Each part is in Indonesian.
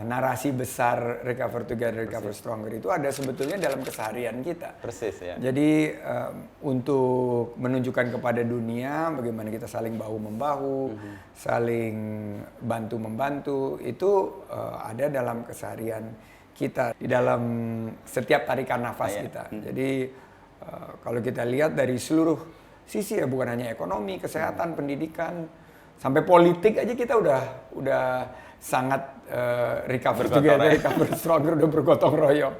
narasi besar Recover Together, Recover Stronger itu ada sebetulnya dalam keseharian kita. Persis ya. Jadi untuk menunjukkan kepada dunia bagaimana kita saling bahu-membahu, saling bantu-membantu, itu ada dalam keseharian kita, di dalam setiap tarikan nafas kita. Jadi kalau kita lihat dari seluruh sisi ya, bukan hanya ekonomi, kesehatan, pendidikan, sampai politik aja kita udah sangat recover together, recover stronger, udah bergotong royong.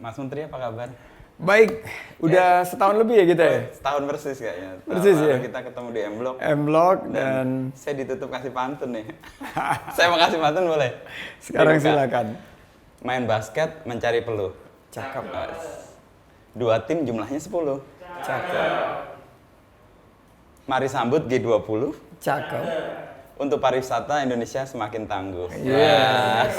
Mas Menteri apa kabar? Baik, udah setahun lebih ya kita ya? Setahun persis kayaknya. Persis ya? Kita ketemu di M-Block. M-Block dan saya ditutup kasih pantun nih. Saya mau kasih pantun boleh? Sekarang silakan. Main basket mencari peluh. Cakep. 2 tim jumlahnya 10. Cakep. Mari sambut G20. Cakep. Untuk pariwisata Indonesia semakin tangguh. Yes.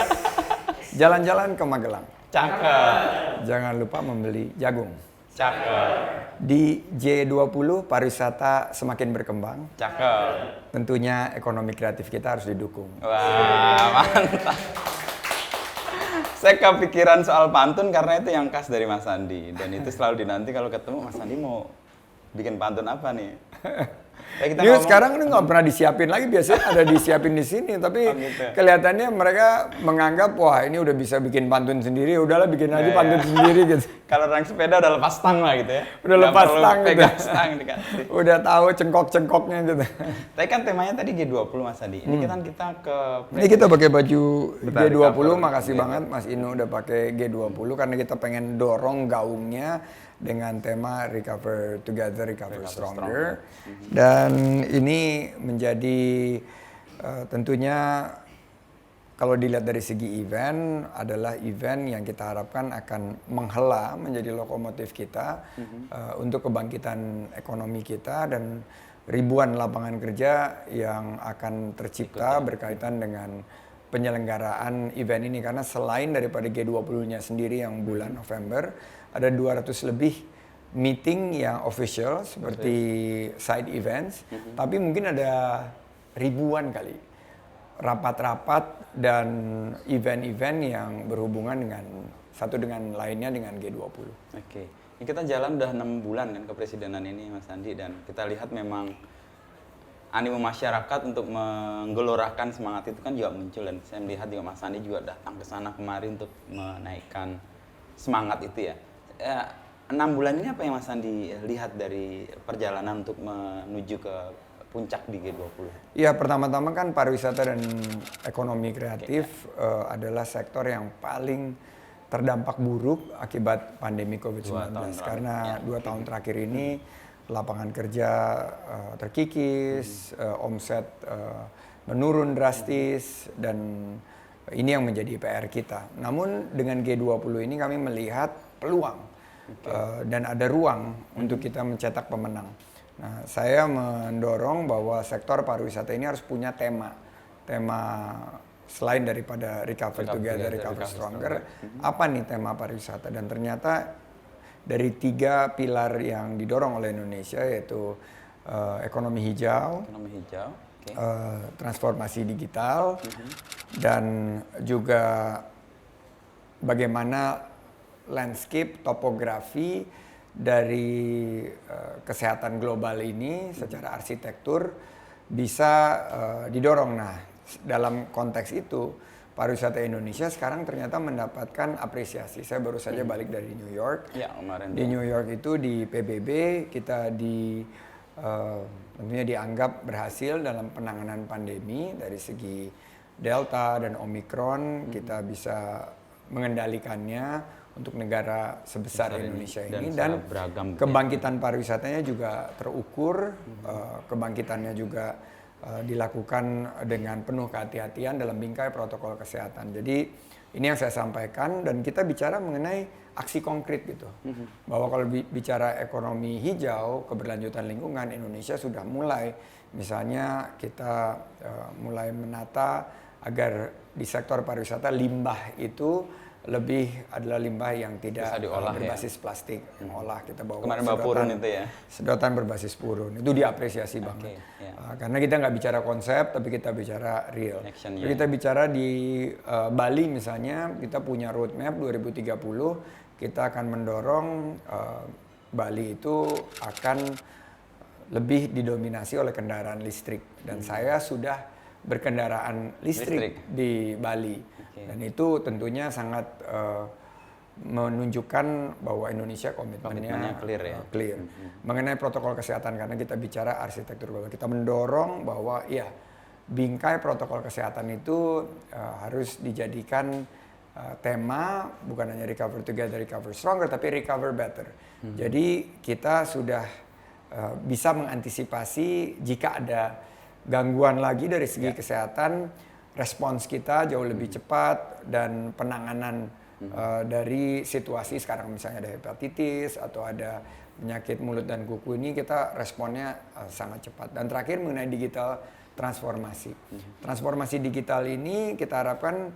Jalan-jalan ke Magelang. Cakep. Jangan lupa membeli jagung. Cakep. Di G20 pariwisata semakin berkembang. Cakep. Tentunya ekonomi kreatif kita harus didukung. Wah, mantap. Saya kepikiran soal pantun karena itu yang khas dari Mas Andi. Dan itu selalu dinanti kalau ketemu Mas Andi mau bikin pantun apa nih. Ini sekarang ini nggak pernah disiapin lagi, biasanya ada disiapin di sini, tapi kelihatannya mereka menganggap wah ini udah bisa bikin pantun sendiri, udahlah bikin aja pantun sendiri gitu. Kalau naik sepeda udah lepas stang lah gitu ya. Udah lepas stang gitu. Stang dikasih. Udah tahu cengkok-cengkoknya gitu. Tapi kan temanya tadi G20 Mas Andi. Ini kan kita ke Ini kita pakai baju G20, makasih banget Mas Ino udah pakai G20 karena kita pengen dorong gaungnya dengan tema Recover Together, Recover Stronger. Dan ini menjadi tentunya kalau dilihat dari segi event adalah event yang kita harapkan akan menghela menjadi lokomotif kita untuk kebangkitan ekonomi kita dan ribuan lapangan kerja yang akan tercipta berkaitan dengan penyelenggaraan event ini. Karena selain daripada G20-nya sendiri yang bulan November, ada 200 lebih meeting yang official seperti side events, tapi mungkin ada ribuan kali rapat-rapat dan event-event yang berhubungan dengan satu dengan lainnya dengan G20. Oke. Ini kita jalan udah 6 bulan kan kepresidenan ini Mas Andi, dan kita lihat memang animo masyarakat untuk menggelorakan semangat itu kan juga muncul, dan saya melihat juga Mas Andi juga datang ke sana kemarin untuk menaikkan semangat itu ya. 6 bulan ini apa yang Mas Andi lihat dari perjalanan untuk menuju ke puncak di G20? Ya, pertama-tama kan pariwisata dan ekonomi kreatif adalah sektor yang paling terdampak buruk akibat pandemi COVID-19. Karena 2 tahun terakhir ini lapangan kerja terkikis, omset menurun drastis, dan ini yang menjadi PR kita. Namun dengan G20 ini kami melihat peluang dan ada ruang untuk kita mencetak pemenang. Nah, saya mendorong bahwa sektor pariwisata ini harus punya tema selain daripada Recover Together, Recover Stronger. Apa nih tema pariwisata? Dan ternyata dari 3 pilar yang didorong oleh Indonesia, yaitu ekonomi hijau, transformasi digital, dan juga bagaimana landscape, topografi dari kesehatan global ini secara arsitektur bisa didorong. Nah, dalam konteks itu pariwisata Indonesia sekarang ternyata mendapatkan apresiasi. Saya baru saja balik dari New York. Ya, kemarin. Di New York itu di PBB kita tentunya dianggap berhasil dalam penanganan pandemi dari segi Delta dan Omicron. Kita bisa mengendalikannya untuk negara sebesar Indonesia ini, dan kebangkitan pariwisatanya juga terukur, kebangkitannya juga dilakukan dengan penuh kehati-hatian dalam bingkai protokol kesehatan. Jadi ini yang saya sampaikan, dan kita bicara mengenai aksi konkret gitu. Bahwa kalau bicara ekonomi hijau, keberlanjutan lingkungan, Indonesia sudah mulai, misalnya kita mulai menata agar di sektor pariwisata limbah itu adalah limbah yang tidak Bisa diolah, berbasis plastik, olah kita bawa Kemarin bawa purun itu ya. sedotan berbasis purun itu diapresiasi banget. ya. Karena kita nggak bicara konsep tapi kita bicara real. Action, Jadi kita bicara di Bali misalnya, kita punya roadmap 2030 kita akan mendorong Bali itu akan lebih didominasi oleh kendaraan listrik dan saya sudah berkendaraan listrik di Bali. Dan itu tentunya sangat menunjukkan bahwa Indonesia komitmennya clear ya. Clear. Mengenai protokol kesehatan, karena kita bicara arsitektur global, kita mendorong bahwa ya bingkai protokol kesehatan itu harus dijadikan tema bukan hanya recover together, recover stronger, tapi recover better. Jadi kita sudah bisa mengantisipasi jika ada gangguan lagi dari segi kesehatan, respons kita jauh lebih cepat dan penanganan dari situasi sekarang misalnya ada hepatitis atau ada penyakit mulut dan kuku ini kita responnya sangat cepat. Dan terakhir mengenai digital transformasi. Transformasi digital ini kita harapkan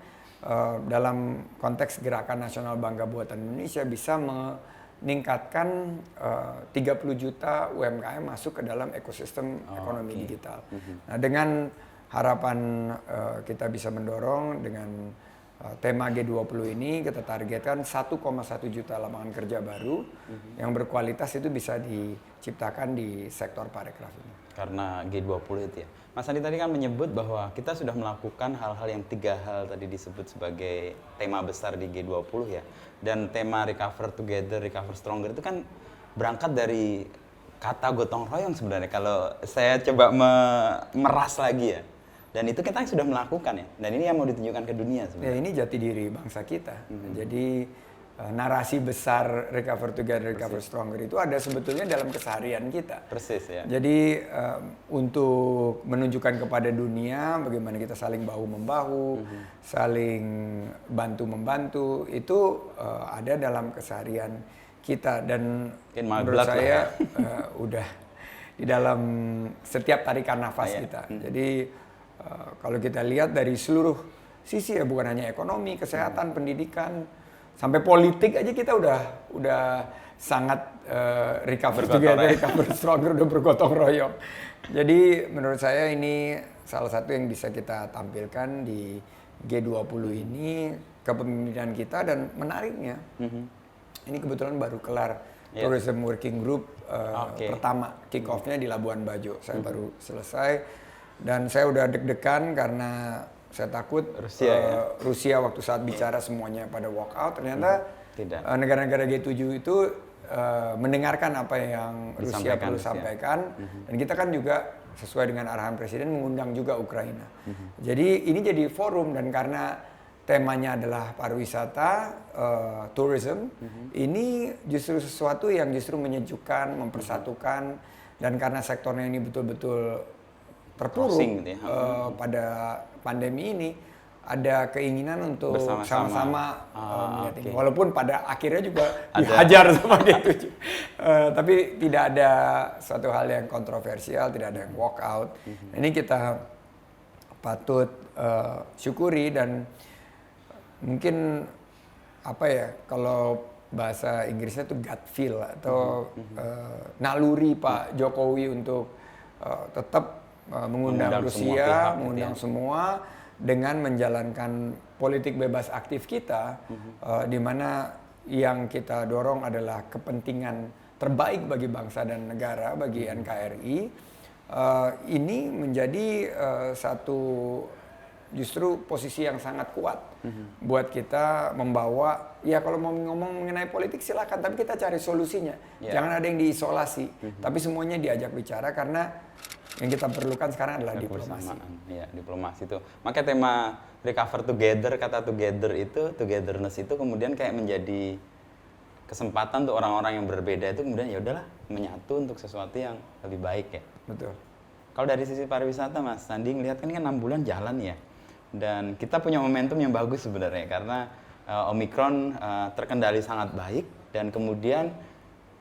dalam konteks Gerakan Nasional Bangga Buatan Indonesia bisa meningkatkan 30 juta UMKM masuk ke dalam ekosistem ekonomi digital. Nah, dengan harapan kita bisa mendorong dengan tema G20 ini kita targetkan 1,1 juta lapangan kerja baru yang berkualitas itu bisa diciptakan di sektor parekraf ini. Karena G20 itu ya. Mas Andi tadi kan menyebut bahwa kita sudah melakukan hal-hal yang 3 hal tadi disebut sebagai tema besar di G20 ya. Dan tema Recover Together, Recover Stronger itu kan berangkat dari kata gotong royong sebenarnya. Kalau saya coba meras lagi ya. Dan itu kita sudah melakukan ya. Dan ini yang mau ditunjukkan ke dunia sebenarnya. Ya, ini jati diri bangsa kita. Jadi narasi besar Recover Together, Recover Stronger itu ada sebetulnya dalam keseharian kita. Persis ya. Jadi untuk menunjukkan kepada dunia bagaimana kita saling bahu-membahu, saling bantu-membantu, itu ada dalam keseharian kita. Dan menurut saya udah di dalam setiap tarikan nafas kita. Jadi kalau kita lihat dari seluruh sisi ya, bukan hanya ekonomi, kesehatan, pendidikan, sampai politik aja kita udah sangat recover together, recover stronger, udah bergotong royong. Jadi menurut saya ini salah satu yang bisa kita tampilkan di G20 ini, kepemimpinan kita. Dan menariknya, ini kebetulan baru kelar Tourism Working Group pertama, kick off-nya di Labuan Bajo. Saya baru selesai dan saya udah deg-degan karena saya takut Rusia waktu saat bicara semuanya pada walk out. Ternyata negara-negara G7 itu mendengarkan apa yang Rusia perlu sampaikan. Dan kita kan juga sesuai dengan arahan Presiden mengundang juga Ukraina. Jadi ini jadi forum, dan karena temanya adalah pariwisata, tourism, ini justru sesuatu yang justru menyejukkan, mempersatukan. Dan karena sektornya ini betul-betul terpuruk pada pandemi ini, ada keinginan untuk sama-sama menyetting. Walaupun pada akhirnya juga dihajar sama G7. Tapi tidak ada suatu hal yang kontroversial, tidak ada yang walk out. Ini kita patut syukuri. Dan mungkin apa ya, kalau bahasa Inggrisnya itu gut feel atau naluri Pak Jokowi untuk tetap mengundang Rusia, mengundang semua dengan menjalankan politik bebas aktif kita, di mana yang kita dorong adalah kepentingan terbaik bagi bangsa dan negara, bagi NKRI. Ini menjadi satu justru posisi yang sangat kuat buat kita membawa, ya kalau mau ngomong mengenai politik silakan, tapi kita cari solusinya. Jangan ada yang diisolasi, tapi semuanya diajak bicara, karena yang kita perlukan sekarang adalah diplomasi. Ya, diplomasi itu. Makanya tema Recover Together, kata together itu, togetherness itu kemudian kayak menjadi kesempatan untuk orang-orang yang berbeda itu kemudian ya udahlah menyatu untuk sesuatu yang lebih baik ya. Betul. Kalau dari sisi pariwisata Mas Sandi ngelihat kan 6 bulan jalan ya. Dan kita punya momentum yang bagus sebenarnya karena Omikron terkendali sangat baik, dan kemudian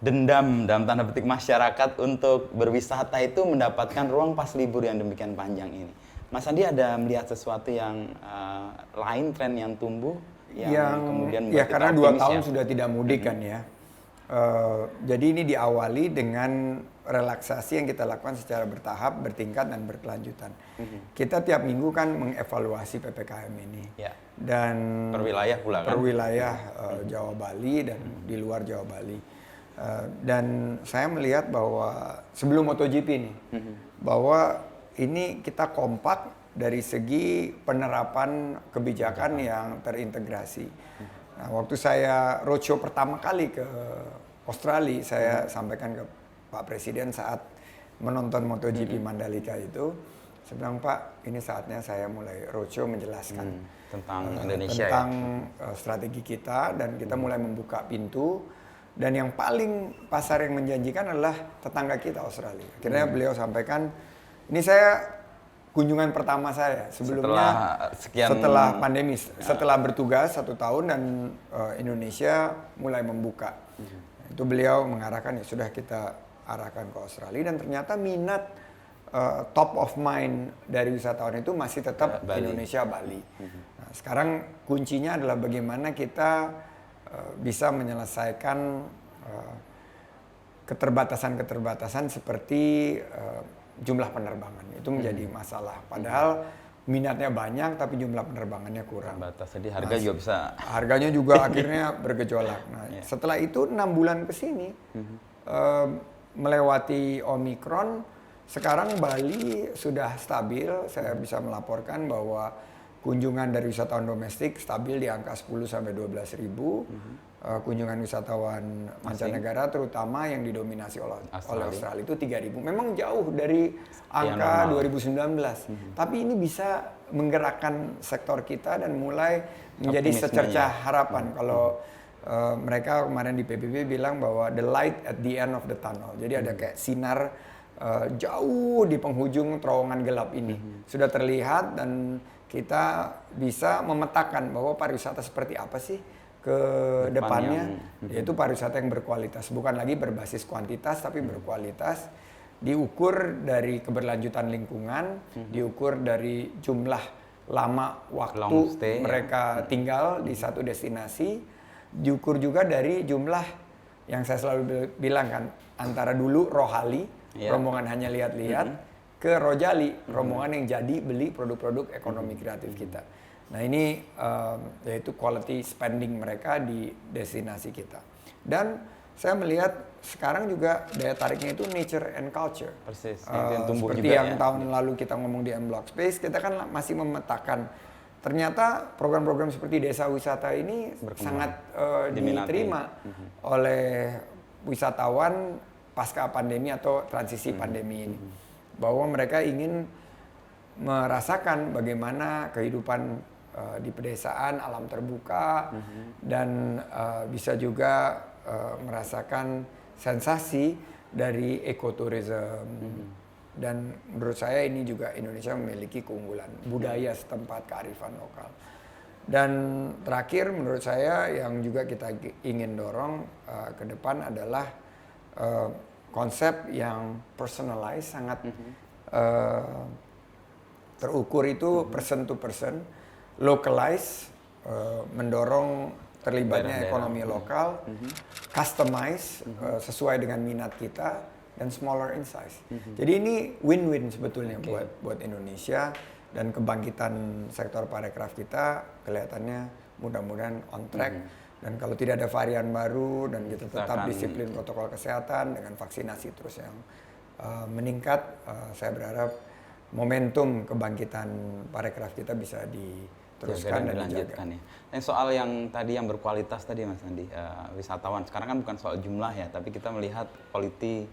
dendam dalam tanda petik masyarakat untuk berwisata itu mendapatkan ruang pas libur yang demikian panjang ini. Mas Andi ada melihat sesuatu yang lain, tren yang tumbuh yang kemudian membuat ya kita karena 2 optimis tahun ya? sudah tidak mudik kan ya. Jadi ini diawali dengan relaksasi yang kita lakukan secara bertahap, bertingkat dan berkelanjutan. Kita tiap minggu kan mengevaluasi PPKM ini. Ya. Dan Per wilayah pula kan? Per wilayah Jawa Bali dan di luar Jawa Bali. Dan saya melihat bahwa sebelum MotoGP nih, bahwa ini kita kompak dari segi penerapan kebijakan yang terintegrasi. Nah, waktu saya roadshow pertama kali ke Australia, saya sampaikan ke Pak Presiden saat menonton MotoGP Mandalika itu, saya bilang, Pak, ini saatnya saya mulai roadshow menjelaskan tentang Indonesia tentang strategi kita, dan kita mulai membuka pintu. Dan yang paling pasar yang menjanjikan adalah tetangga kita Australia. Akhirnya beliau sampaikan, ini saya kunjungan pertama saya sebelumnya setelah pandemi, setelah bertugas 1 tahun dan Indonesia mulai membuka. Itu beliau mengarahkan, ya sudah kita arahkan ke Australia, dan ternyata minat top of mind dari wisatawan itu masih tetap Bali. Indonesia, Bali. Nah, sekarang kuncinya adalah bagaimana kita bisa menyelesaikan keterbatasan-keterbatasan seperti jumlah penerbangan. Itu menjadi masalah. Padahal minatnya banyak tapi jumlah penerbangannya kurang. Terbatas, jadi harga juga bisa. Harganya juga akhirnya bergejolak. Nah, setelah itu 6 bulan ke sini melewati Omikron, sekarang Bali sudah stabil. Saya bisa melaporkan bahwa kunjungan dari wisatawan domestik stabil di angka 10 sampai 12 ribu. Kunjungan wisatawan mancanegara terutama yang didominasi oleh Australia itu 3.000. Memang jauh dari angka 2019. Tapi ini bisa menggerakkan sektor kita dan mulai menjadi secercah harapan. Kalau mereka kemarin di PBB bilang bahwa the light at the end of the tunnel. Jadi ada kayak sinar jauh di penghujung terowongan gelap ini. Sudah terlihat dan kita bisa memetakan bahwa pariwisata seperti apa sih ke depannya, yaitu pariwisata yang berkualitas, bukan lagi berbasis kuantitas tapi berkualitas, diukur dari keberlanjutan lingkungan, diukur dari jumlah lama waktu mereka tinggal di satu destinasi, diukur juga dari jumlah yang saya selalu bilang kan, antara dulu rohali, rombongan hanya lihat-lihat, ke rojali, rombongan yang jadi beli produk-produk ekonomi kreatif kita. Nah ini yaitu quality spending mereka di destinasi kita. Dan saya melihat sekarang juga daya tariknya itu nature and culture. Persis, yang tumbuh seperti juga yang tahun lalu kita ngomong di M-Block Space, kita kan masih memetakan. Ternyata program-program seperti desa wisata ini sangat diterima oleh wisatawan pasca pandemi atau transisi pandemi ini. Bahwa mereka ingin merasakan bagaimana kehidupan di pedesaan, alam terbuka, dan bisa juga merasakan sensasi dari ekoturism. Dan menurut saya ini juga Indonesia memiliki keunggulan budaya setempat, kearifan lokal. Dan terakhir menurut saya yang juga kita ingin dorong ke depan adalah konsep yang personalized, sangat terukur itu person to person, localize, mendorong terlibatnya ekonomi lokal, customize sesuai dengan minat kita, dan smaller in size. Jadi ini win-win sebetulnya buat Indonesia, dan kebangkitan sektor parekraf kita kelihatannya mudah-mudahan on track. Dan kalau tidak ada varian baru dan kita tetap disiplin protokol kesehatan dengan vaksinasi terus yang meningkat, saya berharap momentum kebangkitan parekraf kita bisa diteruskan dan dilanjutkan ya. Dan soal yang tadi yang berkualitas tadi Mas Andi, wisatawan sekarang kan bukan soal jumlah ya, tapi kita melihat quality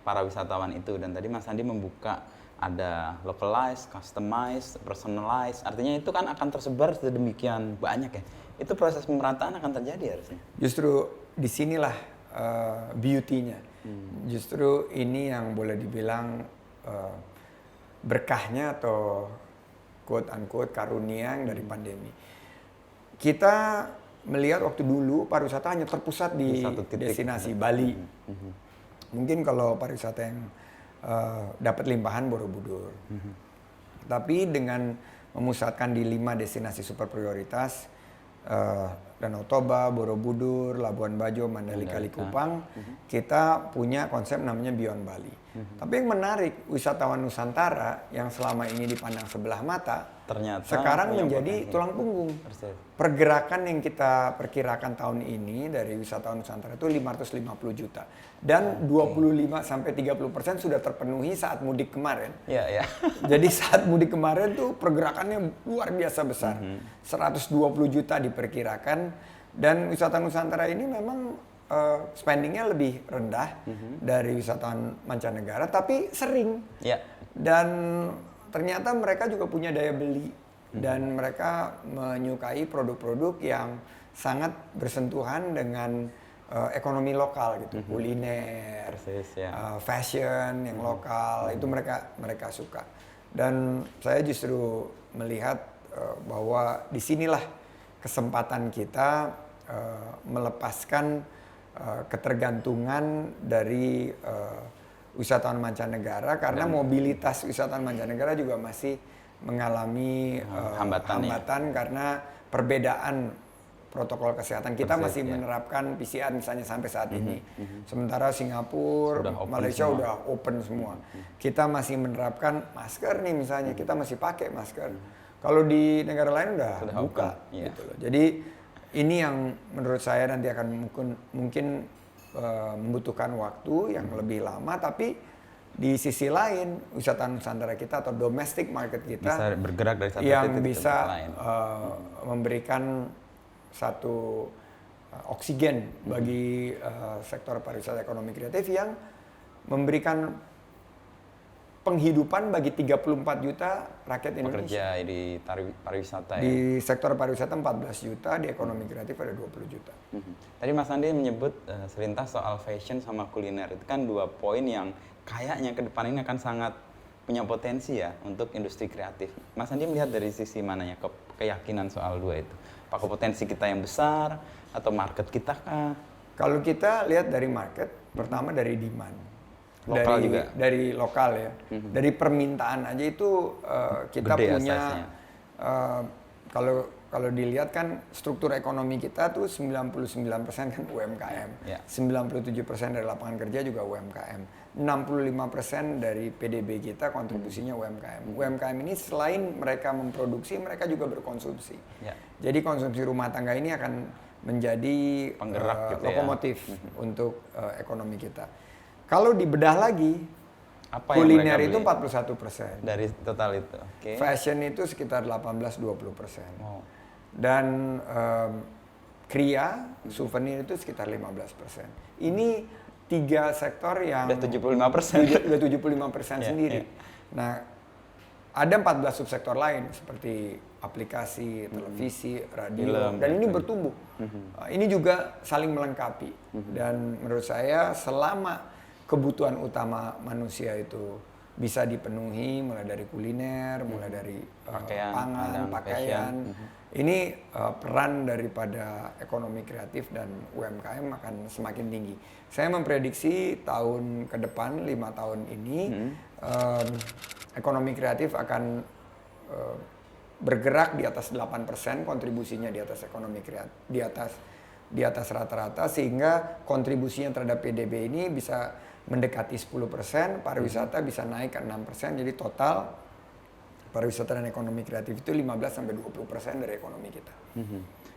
para wisatawan itu. Dan tadi Mas Andi membuka ada localized, customized, personalized, artinya itu kan akan tersebar sedemikian banyak ya. Itu proses pemerataan akan terjadi harusnya. Justru disinilah beauty-nya. Justru ini yang boleh dibilang berkahnya atau quote unquote karunia yang dari pandemi. Kita melihat waktu dulu pariwisata hanya terpusat di destinasi Bali. Mungkin kalau pariwisata yang dapat limpahan Borobudur. Tapi dengan memusatkan di 5 destinasi super prioritas, Danau Toba, Borobudur, Labuan Bajo, Mandalika, Likupang, kita punya konsep namanya Beyond Bali. Tapi yang menarik, wisatawan Nusantara yang selama ini dipandang sebelah mata, ternyata sekarang menjadi tulang punggung. Pergerakan yang kita perkirakan tahun ini dari wisatawan Nusantara itu 550 juta. Dan 25-30% sudah terpenuhi saat mudik kemarin. Jadi saat mudik kemarin tuh pergerakannya luar biasa besar. 120 juta diperkirakan. Dan wisatawan Nusantara ini memang spendingnya lebih rendah dari wisatawan mancanegara, tapi sering. Dan ternyata mereka juga punya daya beli dan mereka menyukai produk-produk yang sangat bersentuhan dengan ekonomi lokal gitu, kuliner, fashion yang lokal itu mereka suka. Dan saya justru melihat bahwa disinilah kesempatan kita melepaskan ketergantungan dari wisatawan mancanegara karena mobilitas wisatawan mancanegara juga masih mengalami hambatan karena perbedaan protokol kesehatan. Kita masih menerapkan PCR misalnya sampai saat ini. Sementara Singapura, Malaysia udah open semua. Kita masih menerapkan masker nih misalnya, kita masih pakai masker. Kalau di negara lain udah buka gitu loh. Jadi ini yang menurut saya nanti akan mungkin membutuhkan waktu yang lebih lama, tapi di sisi lain wisatawan Nusantara kita atau domestic market kita bisa bergerak dari satu yang titik ke bisa tempat lain. Memberikan satu oksigen bagi sektor pariwisata ekonomi kreatif yang memberikan penghidupan bagi 34 juta rakyat Indonesia. Pekerja di pariwisata Di sektor pariwisata 14 juta, di ekonomi kreatif ada 20 juta. Tadi Mas Andi menyebut selintas soal fashion sama kuliner. Itu kan 2 poin yang kayaknya ke depan ini akan sangat punya potensi ya untuk industri kreatif. Mas Andi melihat dari sisi mananya keyakinan soal 2 itu? Apakah potensi kita yang besar atau market kita kah? Kalau kita lihat dari market, pertama dari demand. Lokal juga? Dari lokal ya. Dari permintaan aja itu kita gede punya, kalau dilihat kan struktur ekonomi kita tuh 99% kan UMKM. 97% dari lapangan kerja juga UMKM. 65% dari PDB kita kontribusinya UMKM. UMKM ini selain mereka memproduksi, mereka juga berkonsumsi. Jadi konsumsi rumah tangga ini akan menjadi penggerak gitu lokomotif untuk ekonomi kita. Kalau dibedah lagi, apa kuliner itu 41%. Dari total itu. Fashion itu sekitar 18-20%. Dan kria, souvenir itu sekitar 15%. Ini 3 sektor yang udah 75%. Udah 75% sendiri. Nah, ada 14 subsektor lain seperti aplikasi, televisi, radio, dan ini bertumbuh. Ini juga saling melengkapi. Dan menurut saya selama kebutuhan utama manusia itu bisa dipenuhi, mulai dari kuliner, mulai dari pangan, pakaian. Ini peran daripada ekonomi kreatif dan UMKM akan semakin tinggi. Saya memprediksi tahun ke depan, 5 tahun ini, ekonomi kreatif akan bergerak di atas 8%, kontribusinya di atas ekonomi kreatif, di atas rata-rata, sehingga kontribusinya terhadap PDB ini bisa mendekati 10%, pariwisata bisa naik ke 6%, jadi total pariwisata dan ekonomi kreatif itu 15-20% dari ekonomi kita.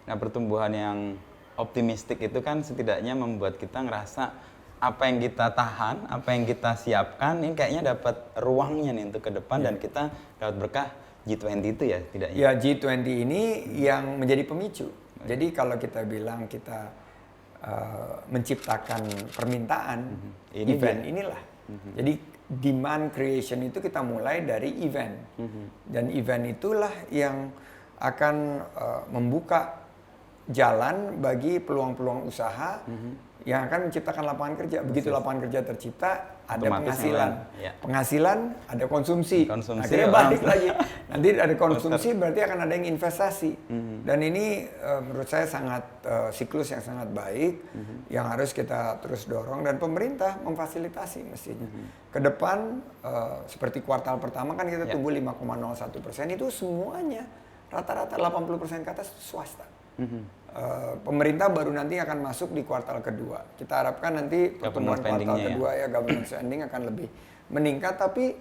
Nah, pertumbuhan yang optimistik itu kan setidaknya membuat kita ngerasa apa yang kita tahan, apa yang kita siapkan, ini kayaknya dapat ruangnya nih untuk ke depan dan kita dapat berkah G20 itu ya tidaknya? Ya, G20 ini yang menjadi pemicu. Jadi kalau kita bilang kita menciptakan permintaan, event inilah. Jadi demand creation itu kita mulai dari event. Dan event itulah yang akan membuka jalan bagi peluang-peluang usaha yang akan menciptakan lapangan kerja. Begitu lapangan kerja tercipta, ada Otomatis penghasilan. yang lain, ya. Penghasilan, ada konsumsi. Konsumsi, Akhirnya orang- balik lagi. Nanti ada konsumsi berarti akan ada yang investasi. Dan ini menurut saya sangat siklus yang sangat baik yang harus kita terus dorong dan pemerintah memfasilitasi mestinya. Ke depan seperti kuartal pertama kan kita tumbuh 5,01%, itu semuanya rata-rata 80% ke atas swasta. Pemerintah baru nanti akan masuk di kuartal kedua. Kita harapkan nanti pertumbuhan kuartal kedua ya government spending akan lebih meningkat, tapi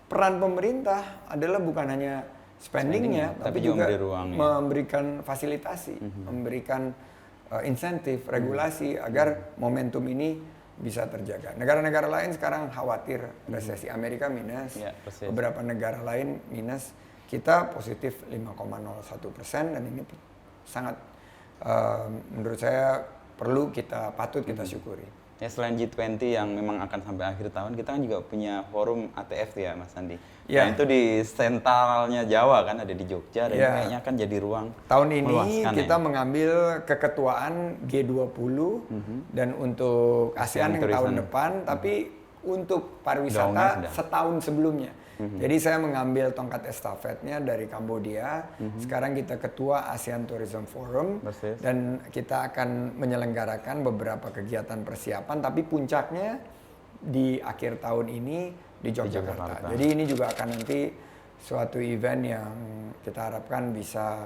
peran pemerintah adalah bukan hanya spendingnya, tapi juga memberikan fasilitasi, memberikan insentif, regulasi agar momentum ini bisa terjaga. Negara-negara lain sekarang khawatir resesi. Amerika minus, beberapa negara lain minus, kita positif 5,01% dan ini sangat menurut saya patut kita syukuri. Ya selain G20 yang memang akan sampai akhir tahun, kita kan juga punya forum ATF ya Mas Andi. Ya. Nah, itu di sentralnya Jawa kan, ada di Jogja dan kayaknya akan jadi ruang. Tahun ini kita mengambil keketuaan G20 dan untuk ASEAN yang tahun depan, tapi untuk pariwisata setahun sebelumnya. Jadi saya mengambil tongkat estafetnya dari Kambodia. Sekarang kita ketua ASEAN Tourism Forum dan kita akan menyelenggarakan beberapa kegiatan persiapan, tapi puncaknya di akhir tahun ini di Yogyakarta. Jadi ini juga akan nanti suatu event yang kita harapkan bisa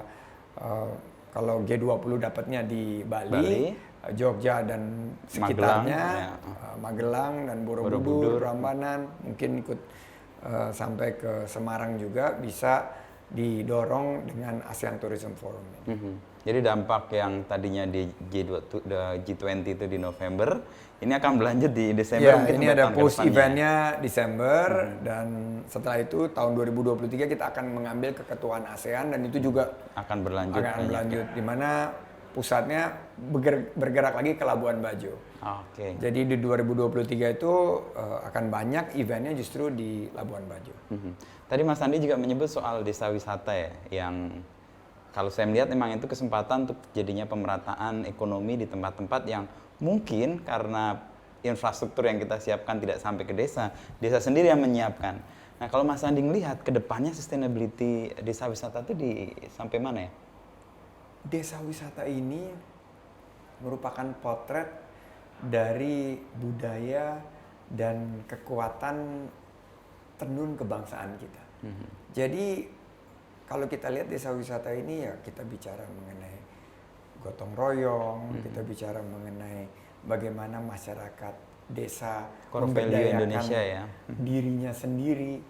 kalau G20 dapatnya di Bali, Jogja dan sekitarnya, Magelang dan Borobudur, Prambanan, mungkin ikut sampai ke Semarang juga bisa didorong dengan ASEAN Tourism Forum. Jadi dampak yang tadinya di G20 itu di November, ini akan berlanjut di Desember. Ya, ini ada post eventnya Desember dan setelah itu tahun 2023 kita akan mengambil keketuaan ASEAN dan itu juga akan berlanjut. Di mana pusatnya bergerak lagi ke Labuan Bajo. Jadi di 2023 itu akan banyak eventnya justru di Labuan Bajo. Tadi Mas Andi juga menyebut soal desa wisata ya, yang kalau saya melihat memang itu kesempatan untuk jadinya pemerataan ekonomi di tempat-tempat yang mungkin karena infrastruktur yang kita siapkan tidak sampai ke desa sendiri yang menyiapkan. Nah kalau Mas Andi melihat ke depannya sustainability desa wisata itu sampai mana ya? Desa wisata ini merupakan potret dari budaya dan kekuatan tenun kebangsaan kita. Jadi kalau kita lihat desa wisata ini ya kita bicara mengenai gotong royong, kita bicara mengenai bagaimana masyarakat desa memberdayakan Indonesia ya. dirinya sendiri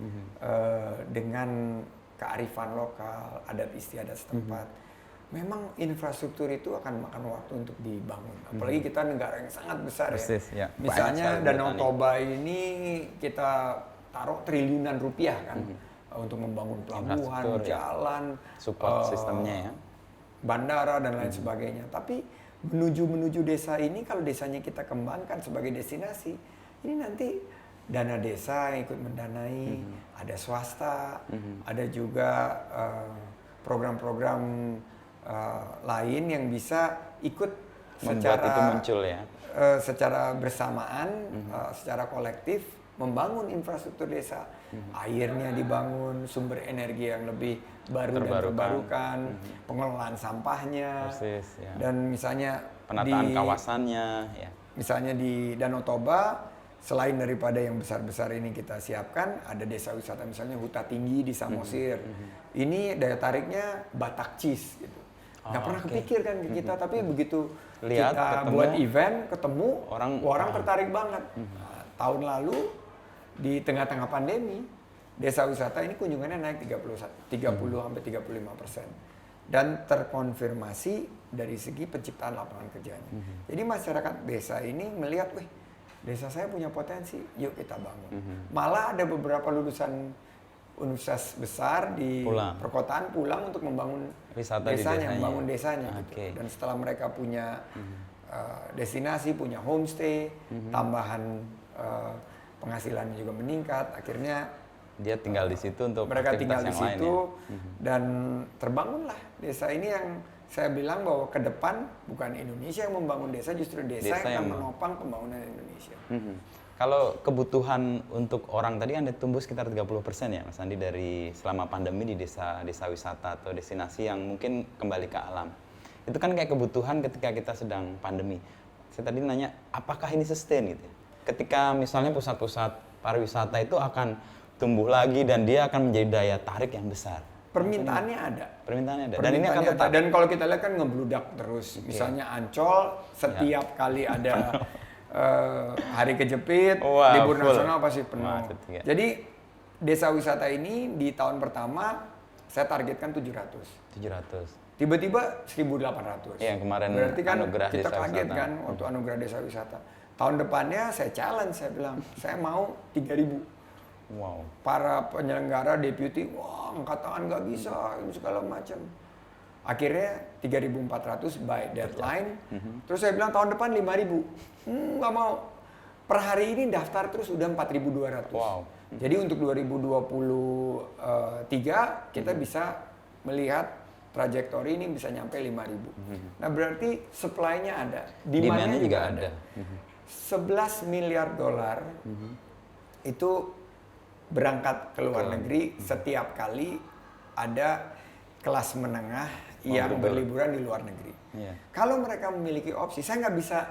dengan kearifan lokal, adat istiadat setempat. Memang infrastruktur itu akan makan waktu untuk dibangun. Apalagi kita negara yang sangat besar ya. Misalnya Danau Toba ini kita taruh triliunan rupiah kan untuk membangun pelabuhan, jalan, support sistemnya ya, bandara dan lain sebagainya. Tapi menuju desa ini kalau desanya kita kembangkan sebagai destinasi, ini nanti dana desa yang ikut mendanai, ada swasta, ada juga program-program lain yang bisa ikut secara bersamaan, secara kolektif membangun infrastruktur desa. Airnya dibangun, sumber energi yang lebih baru dan terbarukan, pengelolaan sampahnya, dan misalnya penataan kawasannya. Ya. Misalnya di Danau Toba, selain daripada yang besar-besar ini kita siapkan, ada desa wisata misalnya Huta Tinggi di Samosir. Ini daya tariknya Batak Cheese gitu. Nggak pernah kepikir kan ke kita, tapi begitu kita buat event, ketemu, orang tertarik banget. Nah, tahun lalu, di tengah-tengah pandemi, desa wisata ini kunjungannya naik 30-35%. Dan terkonfirmasi dari segi penciptaan lapangan kerjanya. Jadi masyarakat desa ini melihat, wih, desa saya punya potensi, yuk kita bangun. Malah ada beberapa lulusan universitas besar di perkotaan pulang untuk membangun desanya, membangun desanya. Gitu. Dan setelah mereka punya destinasi, punya homestay, tambahan penghasilannya juga meningkat, akhirnya dia tinggal di situ untuk mereka tinggal di situ ya. Dan terbangunlah desa ini yang saya bilang bahwa ke depan bukan Indonesia yang membangun desa, justru desa yang akan menopang pembangunan Indonesia. Kalau kebutuhan untuk orang tadi Anda tumbuh sekitar 30% ya Mas Andi dari selama pandemi di desa wisata atau destinasi yang mungkin kembali ke alam. Itu kan kayak kebutuhan ketika kita sedang pandemi. Saya tadi nanya, apakah ini sustain gitu ya? Ketika misalnya pusat-pusat pariwisata itu akan tumbuh lagi dan dia akan menjadi daya tarik yang besar. Permintaannya ada. Permintaannya ada. Dan ini akan tetap. Dan kalau kita lihat kan ngebludak terus. Misalnya Ancol, setiap kali ada hari kejepit, libur nasional pasti penuh. Jadi desa wisata ini di tahun pertama saya targetkan 700. Tiba-tiba 1.800. Iya, kemarin berarti kan anugerah kita desa kaget wisata. kan waktu anugerah desa wisata. Tahun depannya saya challenge, saya bilang saya mau 3.000. Wow. Para penyelenggara deputi, wah angkat tangan nggak bisa, ini segala macam. Akhirnya 3.400 by deadline. Terus saya bilang tahun depan 5.000. Nggak mau. Per hari ini daftar terus udah 4.200. Wow. Jadi untuk 2023 kita bisa melihat trajektori ini bisa nyampe 5.000. Nah berarti supply-nya ada, demand-nya juga ada. 11 miliar dolar itu berangkat ke luar negeri setiap kali ada kelas menengah yang berliburan di luar negeri. Kalau mereka memiliki opsi, saya nggak bisa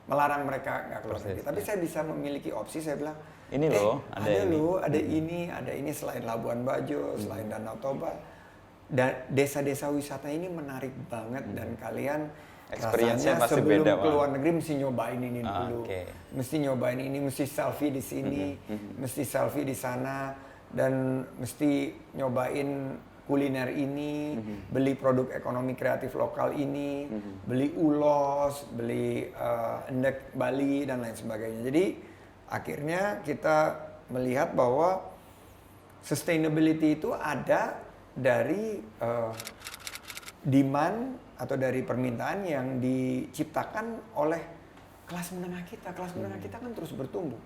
melarang mereka nggak keluar negeri, tapi saya bisa memiliki opsi. Saya bilang, ini loh, ada ini selain Labuan Bajo, selain Danau Toba, dan desa-desa wisata ini menarik banget dan kalian experience-nya rasanya pasti sebelum beda, keluar negeri mesti nyobain ini dulu, okay. mesti nyobain ini, mesti selfie di sini, mesti selfie di sana, dan mesti nyobain kuliner ini, beli produk ekonomi kreatif lokal ini, beli ulos, beli endek Bali dan lain sebagainya. Jadi akhirnya kita melihat bahwa sustainability itu ada dari demand atau dari permintaan yang diciptakan oleh kelas menengah kita. Kelas menengah kita kan terus bertumbuh.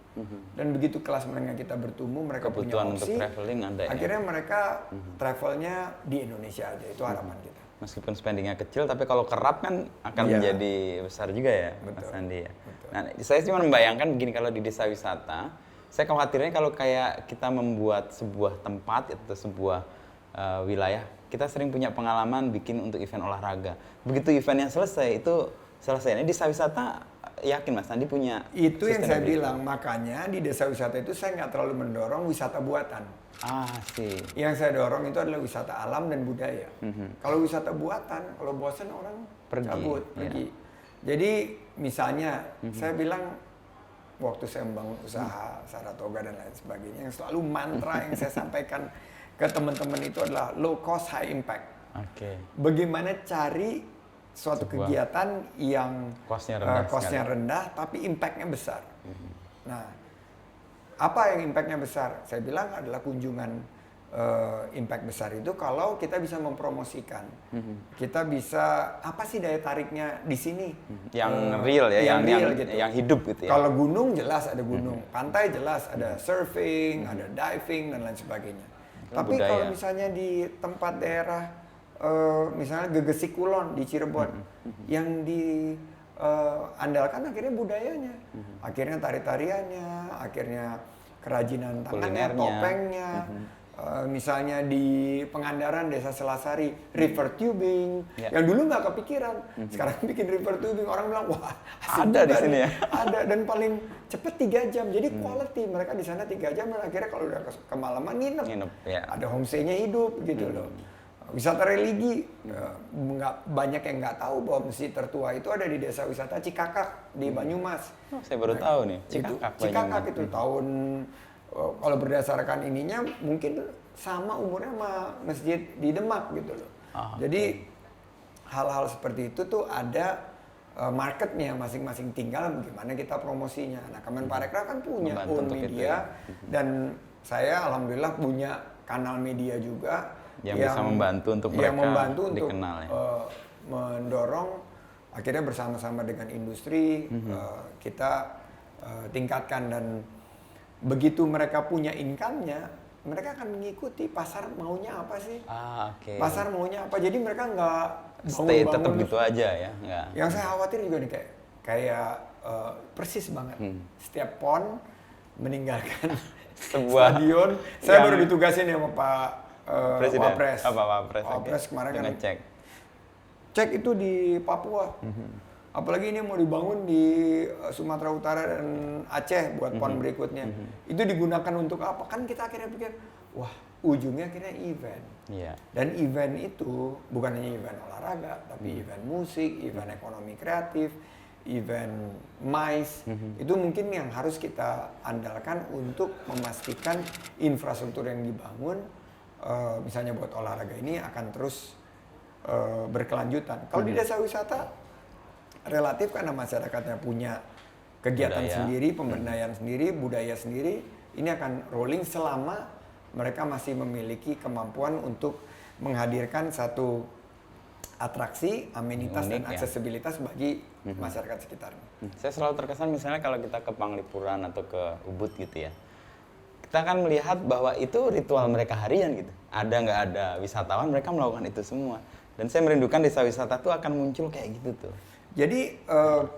Dan begitu kelas menengah kita bertumbuh, mereka kebutuhan punya opsi. untuk traveling ada ya. Akhirnya mereka travelnya di Indonesia aja. Itu harapan kita. Meskipun spendingnya kecil, tapi kalau kerap kan akan menjadi besar juga ya, Mas Andi ya. Nah, saya cuma membayangkan begini, kalau di desa wisata, saya khawatirnya kalau kayak kita membuat sebuah tempat atau sebuah wilayah, kita sering punya pengalaman bikin untuk event olahraga. Begitu eventnya selesai, itu selesai. Ini desa wisata, yakin Mas Andi punya itu yang saya bilang, makanya di desa wisata itu saya nggak terlalu mendorong wisata buatan. Sih. Yang saya dorong itu adalah wisata alam dan budaya. Kalau wisata buatan, kalau bosan orang cabut, pergi. Jadi misalnya saya bilang waktu saya membangun usaha Saratoga dan lain sebagainya, yang selalu mantra yang saya sampaikan ke teman-teman itu adalah low cost high impact. Bagaimana cari suatu kegiatan yang cost-nya rendah tapi impact-nya besar. Nah, apa yang impact-nya besar? Saya bilang adalah kunjungan impact besar itu kalau kita bisa mempromosikan. Kita bisa, apa sih daya tariknya di sini? Yang real ya, gitu. Yang hidup gitu ya. Kalau gunung jelas ada gunung, pantai jelas ada surfing, ada diving dan lain sebagainya. Tapi kalau misalnya di tempat daerah misalnya Gegesi Kulon di Cirebon, yang diandalkan akhirnya budayanya, akhirnya tari-tariannya, akhirnya kerajinan tangannya, topengnya. Misalnya di Pangandaran, Desa Selasari, river tubing, yang dulu nggak kepikiran, sekarang bikin river tubing, orang bilang wah ada di sini ya, ada, dan paling cepet 3 jam, jadi quality, mereka di sana 3 jam, dan akhirnya kalau udah kemalaman nginep ya. Ada homestay-nya hidup gitu loh. Wisata religi, nggak banyak yang nggak tahu bahwa masjid tertua itu ada di desa wisata Cikakak di Banyumas. Saya baru tahu nih, Cikakak itu tahun, kalau berdasarkan ininya mungkin sama umurnya sama masjid di Demak gitu loh. Jadi hal-hal seperti itu tuh ada marketnya masing-masing, tinggal bagaimana kita promosinya. Nah, Kemenparekraf kan punya own media, dan saya alhamdulillah punya kanal media juga yang bisa membantu untuk mereka dikenal ya. Mendorong akhirnya bersama-sama dengan industri kita tingkatkan, dan begitu mereka punya income-nya, mereka akan mengikuti pasar maunya apa sih. Pasar maunya apa, jadi mereka nggak stay tetap gitu aja ya. Yang saya khawatir juga nih, kayak persis banget. Setiap PON meninggalkan Sebuah stadion. Saya baru ditugasin ya sama Pak Presiden. Wapres. Wapres Kemarin kan ngecek. cek itu di Papua. Apalagi ini mau dibangun di Sumatera Utara dan Aceh buat PON berikutnya. Itu digunakan untuk apa? Kan kita akhirnya pikir, wah ujungnya akhirnya event. Iya. Dan event itu bukan hanya event olahraga, tapi event musik, event ekonomi kreatif, event MICE. Itu mungkin yang harus kita andalkan untuk memastikan infrastruktur yang dibangun, misalnya buat olahraga ini akan terus berkelanjutan. Kalau di desa wisata, relatif karena masyarakatnya punya kegiatan Budaya. sendiri, pemberdayaan sendiri, budaya sendiri, ini akan rolling selama mereka masih memiliki kemampuan untuk menghadirkan satu atraksi, amenitas, dan Unik, ya. aksesibilitas bagi masyarakat sekitarnya. Saya selalu terkesan misalnya kalau kita ke Panglipuran atau ke Ubud gitu ya, kita kan melihat bahwa itu ritual mereka harian gitu. Ada nggak ada wisatawan, mereka melakukan itu semua. Dan saya merindukan desa wisata tuh akan muncul kayak gitu tuh. Jadi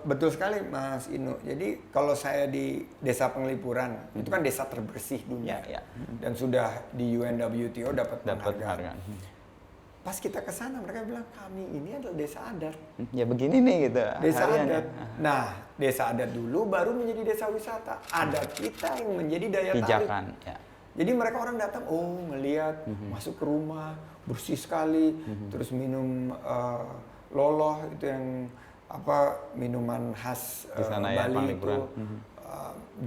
betul sekali Mas Inu. Jadi kalau saya di Desa Penglipuran, itu kan desa terbersih dunia. Ya. Dan sudah di UNWTO dapat Dapat penghargaan. harga. Pas kita ke sana mereka bilang kami ini adalah desa adat. Ya begini nih gitu. Desa hariannya. adat. Nah, desa adat dulu baru menjadi desa wisata. Adat kita yang menjadi daya tarik. Pijakan. Ya. Jadi mereka orang datang, melihat, masuk ke rumah, bersih sekali, terus minum loloh itu yang minuman khas Di sana ya, Bali itu. Panglipuran.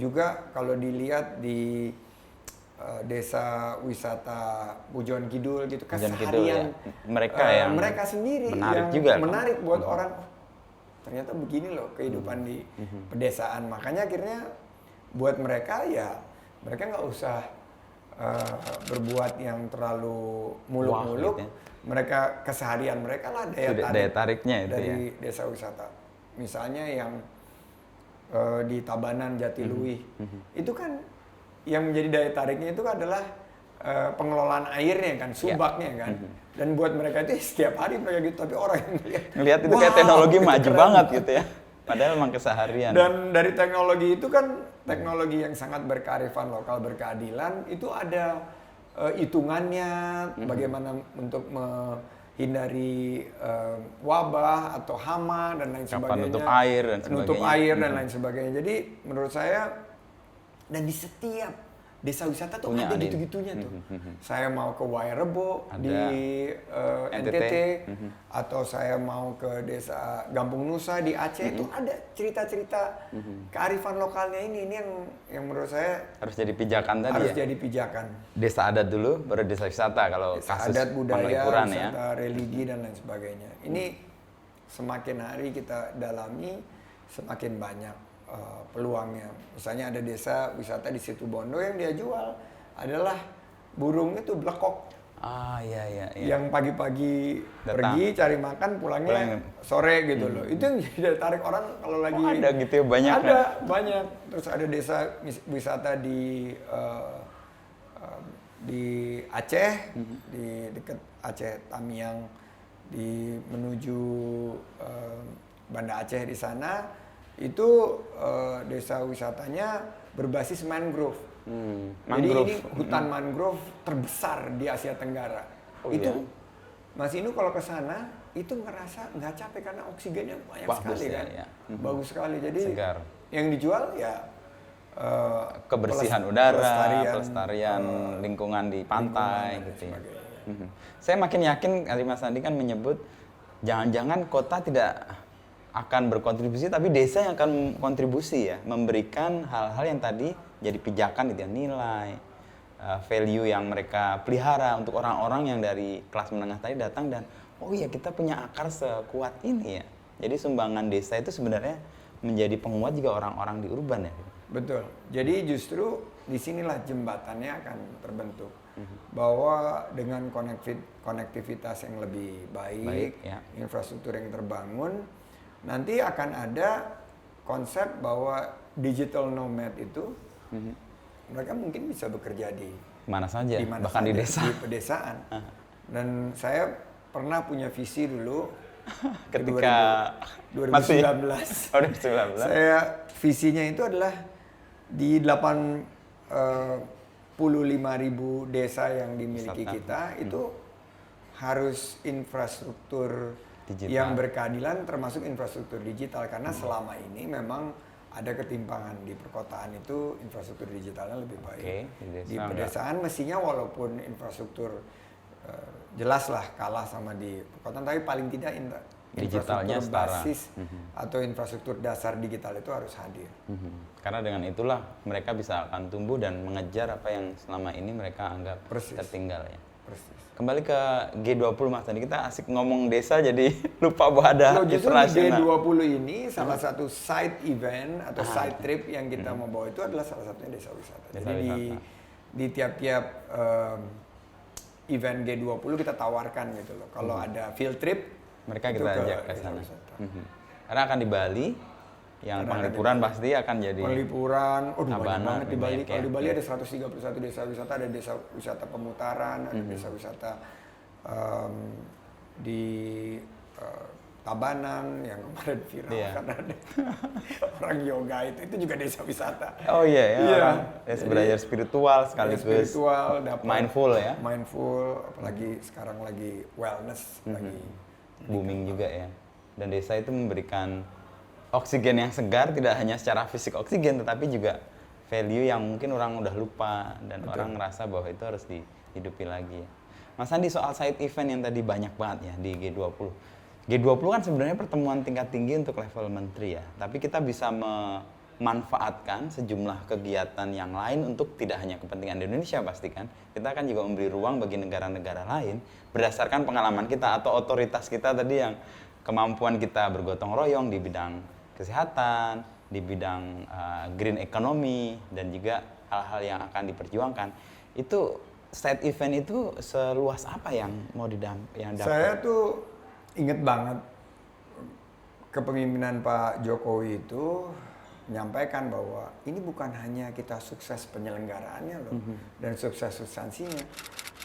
Juga kalau dilihat di desa wisata Pujon Kidul gitu, Pujon Kidul, keseharian mereka yang mereka sendiri menarik yang juga, kan? menarik buat orang. Ternyata begini loh kehidupan di pedesaan. Makanya akhirnya buat mereka ya mereka nggak usah berbuat yang terlalu muluk-muluk. Wah, gitu ya. Mereka keseharian mereka lah daya tariknya itu dari ya. desa wisata. Misalnya yang di Tabanan Jatiluwih itu kan yang menjadi daya tariknya itu adalah pengelolaan airnya kan, subaknya kan. Dan buat mereka itu setiap hari mereka gitu, tapi orang yang Ngelihat itu kayak "Wow, teknologi itu maju keren." banget gitu ya. Padahal emang keseharian. Dan dari teknologi itu kan teknologi yang sangat berkearifan lokal, berkeadilan, itu ada hitungannya bagaimana untuk menghindari wabah atau hama dan lain Kapan sebagainya. nutup air dan Nutup sebagainya. air dan lain sebagainya. Jadi menurut saya dan di setiap desa wisata tuh Punya ada ada. gitu-gitunya tuh. Saya mau ke Wairebo Ada. di NTT, NTT. atau saya mau ke desa Gampung Nusa di Aceh, itu ada cerita-cerita kearifan lokalnya ini yang menurut saya Harus jadi pijakan tadi harus ya. jadi pijakan. Desa adat dulu, baru desa wisata kalau Desa kasus adat, budaya, Panglipuran ya. wisata, religi dan lain sebagainya. Ini semakin hari kita dalami, semakin banyak peluangnya. Misalnya ada desa wisata di Situbondo yang dia jual adalah burung itu blekok. Ah iya. Yang pagi-pagi Datang. pergi cari makan, pulangnya sore gitu loh. Itu yang jadi daya tarik orang kalau lagi ada gitu ya, banyak ada banyak. Terus ada desa wisata di Aceh, di dekat Aceh Tamiang, di menuju Banda Aceh di sana. Itu desa wisatanya berbasis mangrove. Jadi ini hutan mangrove terbesar di Asia Tenggara. Oh, itu iya? Mas Inu kalau ke sana itu ngerasa nggak capek karena oksigennya banyak Bagus sekali ya, kan. ya. Bagus sekali. Jadi Segar. yang dijual ya Kebersihan udara, pelestarian, pelestarian lingkungan di pantai lingkungan dan gitu ya. sebagainya. Saya makin yakin tadi Mas Andi kan menyebut jangan-jangan kota tidak akan berkontribusi, tapi desa yang akan kontribusi ya, memberikan hal-hal yang tadi jadi pijakan gitu ya, nilai, value yang mereka pelihara untuk orang-orang yang dari kelas menengah tadi datang dan oh iya kita punya akar sekuat ini ya. Jadi sumbangan desa itu sebenarnya menjadi penguat juga orang-orang di urban ya. Betul. Jadi justru disinilah jembatannya akan terbentuk. Bahwa dengan konektivitas yang lebih baik ya. Infrastruktur yang terbangun, nanti akan ada konsep bahwa digital nomad itu mereka mungkin bisa bekerja di Mana saja, mana bahkan saja, di desa. di pedesaan. Dan saya pernah punya visi dulu Ketika 2019. Oh, 2019. Saya visinya itu adalah di 85.000 desa yang dimiliki kita itu harus infrastruktur Digital. yang berkeadilan, termasuk infrastruktur digital, karena selama ini memang ada ketimpangan di perkotaan itu infrastruktur digitalnya lebih baik. Di pedesaan mestinya walaupun infrastruktur jelas lah kalah sama di perkotaan, tapi paling tidak digitalnya infrastruktur basis atau infrastruktur dasar digital itu harus hadir. Karena dengan itulah mereka bisa akan tumbuh dan mengejar apa yang selama ini mereka anggap tertinggal ya. Persis. Kembali ke G20 Mas, tadi kita asik ngomong desa jadi lupa bahwa ada justru internasional. G20 ini salah satu side event atau side trip yang kita mau bawa itu adalah salah satunya desa wisata. Jadi di tiap-tiap event G20 kita tawarkan gitu loh. Kalau ada field trip, mereka kita ajak ke sana. Karena akan di Bali, yang Penglipuran pasti akan jadi Penglipuran, banyak banget di Bali. Kalau di Bali ada 131 desa wisata, ada desa wisata Pemutaran, ada desa wisata di Tabanan yang kemarin viral karena ada orang yoga itu juga desa wisata. Oh iya ya. Iya. Belajar spiritual sekaligus. Spiritual, dapat mindful ya. Mindful, apalagi sekarang lagi wellness, lagi booming juga ya. Dan desa itu memberikan oksigen yang segar, tidak hanya secara fisik oksigen, tetapi juga value yang mungkin orang udah lupa dan orang ngerasa bahwa itu harus dihidupi lagi. Mas Andi, soal side event yang tadi banyak banget ya di G20. G20 kan sebenarnya pertemuan tingkat tinggi untuk level menteri ya, tapi kita bisa memanfaatkan sejumlah kegiatan yang lain untuk tidak hanya kepentingan Indonesia pastikan. Kita akan juga memberi ruang bagi negara-negara lain berdasarkan pengalaman kita atau otoritas kita tadi yang kemampuan kita bergotong royong di bidang kesehatan, di bidang green economy, dan juga hal-hal yang akan diperjuangkan. Itu side event itu seluas apa yang mau dapat? Saya tuh inget banget kepemimpinan Pak Jokowi itu menyampaikan bahwa ini bukan hanya kita sukses penyelenggaraannya loh, dan sukses substansinya.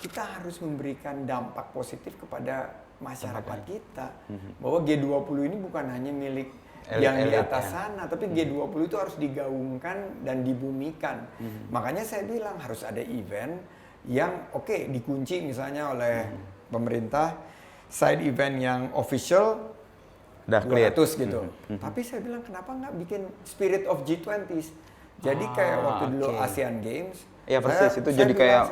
Kita harus memberikan dampak positif kepada masyarakat kita. Bahwa G20 ini bukan hanya milik yang di atas sana, tapi G20 itu harus digaungkan dan dibumikan. Makanya saya bilang harus ada event yang dikunci misalnya oleh pemerintah, side event yang official 200 gitu. Tapi saya bilang kenapa nggak bikin spirit of G20s? Jadi kayak waktu dulu Asian Games. Iya persis, itu jadi kayak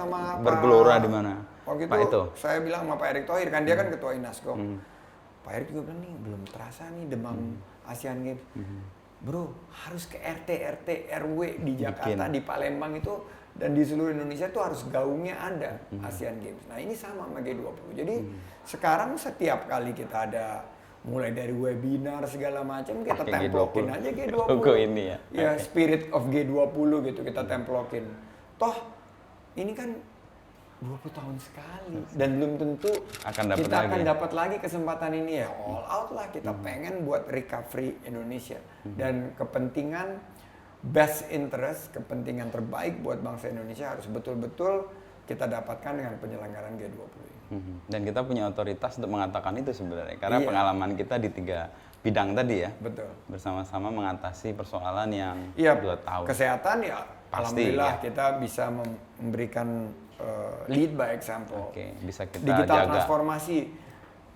bergelora di mana. Waktu itu saya bilang sama Pak Erick Thohir, kan dia kan ketua Inasgok. Pak Erick juga bilang nih belum terasa nih demam Asian Games. Bro, harus ke RT RW di Jakarta, di Palembang itu, dan di seluruh Indonesia itu harus gaungnya ada Asian Games. Nah ini sama G20. Jadi sekarang setiap kali kita ada mulai dari webinar segala macam, kita templokin aja G20. Ini ya. Ya spirit of G20 gitu kita templokin. Toh ini kan 20 tahun sekali dan belum tentu kita akan dapat lagi kesempatan ini ya. All out lah, kita pengen buat recovery Indonesia dan kepentingan best interest, kepentingan terbaik buat bangsa Indonesia harus betul-betul kita dapatkan dengan penyelenggaraan G20 ini. Dan kita punya otoritas untuk mengatakan itu sebenarnya karena pengalaman kita di 3 bidang tadi ya. Betul. Bersama-sama mengatasi persoalan yang 2 tahun. Kesehatan ya pasti, alhamdulillah kita bisa memberikan lead by example. Bisa kita digital jaga. Transformasi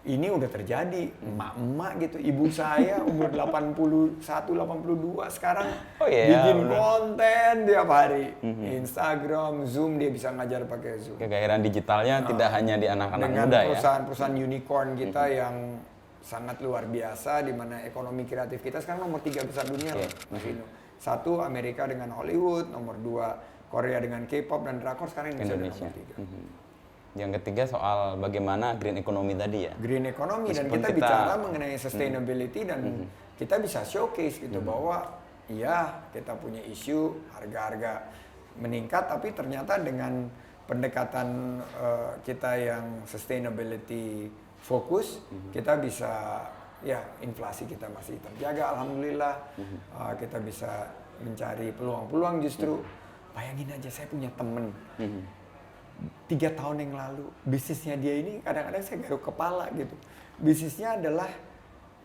ini udah terjadi. Emak-emak gitu, ibu saya umur 81, 82 sekarang bikin konten tiap hari. Instagram, Zoom, dia bisa ngajar pakai Zoom. Kegairan digitalnya tidak hanya di anak-anak muda ya. Dengan perusahaan-perusahaan unicorn kita yang sangat luar biasa, di mana ekonomi kreatif kita sekarang nomor 3 besar dunia loh, Mas Vino. 1 Amerika dengan Hollywood, nomor 2 Korea dengan K-pop dan drakor, sekarang Indonesia nomor 3. Yang ketiga soal bagaimana green economy tadi ya. Green economy, dan kita bicara mengenai sustainability dan kita bisa showcase gitu bahwa iya kita punya isu harga-harga meningkat, tapi ternyata dengan pendekatan kita yang sustainability fokus, kita bisa inflasi kita masih terjaga alhamdulillah. Kita bisa mencari peluang-peluang justru. Bayangin aja, saya punya temen 3 tahun yang lalu bisnisnya dia ini kadang-kadang saya garuk kepala gitu. bisnisnya adalah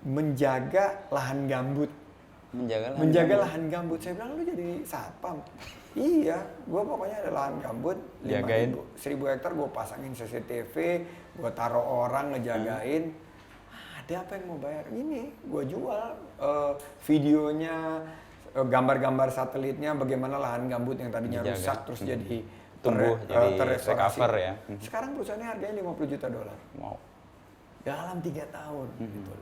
menjaga lahan gambut. Menjaga lahan gambut. Saya bilang, lu jadi satpam. Iya, gue pokoknya ada lahan gambut 1.000 hektar, gue pasangin CCTV, gue taruh orang ngejagain. Ada apa yang mau bayar? Ini gue jual videonya, gambar-gambar satelitnya, bagaimana lahan gambut yang tadinya rusak terus jadi tumbuh, jadi recover ya. Sekarang perusahaannya harganya $50 juta. Wow. Dalam 3 tahun. Gitu.